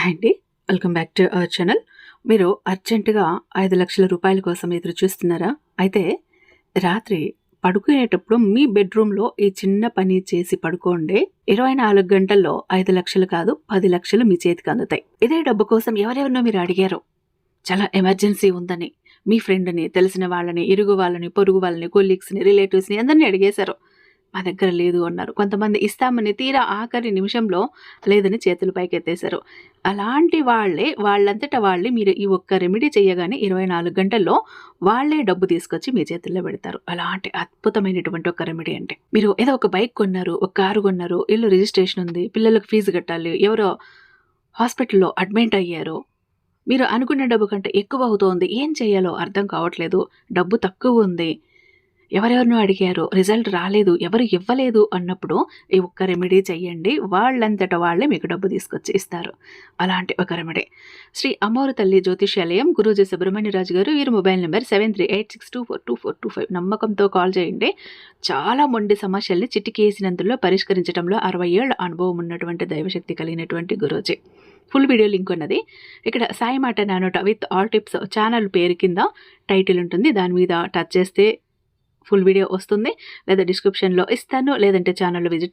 Hi అండి. Welcome back to our channel. మీరు అర్జెంటుగా 5,00,000 రూపాయల కోసం ఎదురు చూస్తున్నారా? అయితే రాత్రి పడుకునేటప్పుడు మీ బెడ్‌రూమ్‌లో ఈ చిన్న పని చేసి పడుకోండి. 24 గంటల్లో 5,00,000 కాదు 10,00,000 మీ చేతికి అందుతాయి. ఇదే డబ్బు కోసం ఎవరెవరినో మీరు అడిగారు. చాలా ఎమర్జెన్సీ ఉందని. మీ ఫ్రెండ్‌ని, తెలిసిన వాళ్ళని, ఇరుగు వాళ్ళని, పొరుగు వాళ్ళని, కొలీగ్స్‌ని, రిలేటివ్స్‌ని అందరిని అడిగేశారు. మా దగ్గర లేదు అన్నారు. కొంతమంది ఇస్తామని తీరా ఆఖరి నిమిషంలో లేదని చేతులు పైకెత్తేశారు. అలాంటి వాళ్ళంతట వాళ్ళే మీరు ఈ ఒక్క రెమెడీ చేయగానే 24 గంటల్లో వాళ్ళే డబ్బు తీసుకొచ్చి మీ చేతుల్లో పెడతారు. అలాంటి అద్భుతమైనటువంటి ఒక రెమెడీ అంటే. మీరు ఏదో ఒక బైక్ కొన్నారు, ఒక కారు కొన్నారు, ఇల్లు రిజిస్ట్రేషన్ ఉంది, పిల్లలకు ఫీజు కట్టాలి, ఎవరో హాస్పిటల్‌లో అడ్మిట్ అయ్యారు. మీరు అనుకున్న డబ్బు కంటే ఎక్కువ అవుతోంది. ఏం చేయాలో అర్థం కావట్లేదు. డబ్బు తక్కువుంది. ఎవరెవరినో అడిగారు. రిజల్ట్ రాలేదు. ఎవరు ఇవ్వలేదు అన్నప్పుడు ఈ ఒక్క రెమెడీ చెయ్యండి. వాళ్ళంతట వాళ్ళే మీకు డబ్బు తీసుకొచ్చి ఇస్తారు. అలాంటి ఒక రెమెడీ. శ్రీ అమ్మవారు తల్లి జ్యోతిష్యాలయం గురూజీ సుబ్రహ్మణ్యరాజు గారు. వీరి మొబైల్ నంబర్ 7386242425. నమ్మకంతో కాల్ చేయండి. చాలా మొండి సమస్యల్ని చిటికేసినంతలో పరిష్కరించడంలో 60 ఏళ్ల అనుభవం ఉన్నటువంటి దైవశక్తి కలిగినటువంటి గురూజీ. ఫుల్ వీడియో లింక్ ఉన్నది. ఇక్కడ సాయి మాట నానోట విత్ ఆల్ టిప్స్ ఛానల్ పేరు కింద టైటిల్ ఉంటుంది. దాని మీద టచ్ చేస్తే ఫుల్ వీడియో వస్తుంది. లేదా డిస్క్రిప్షన్‌లో ఇస్తాను. లేదంటే ఛానల్‌లో విజిట్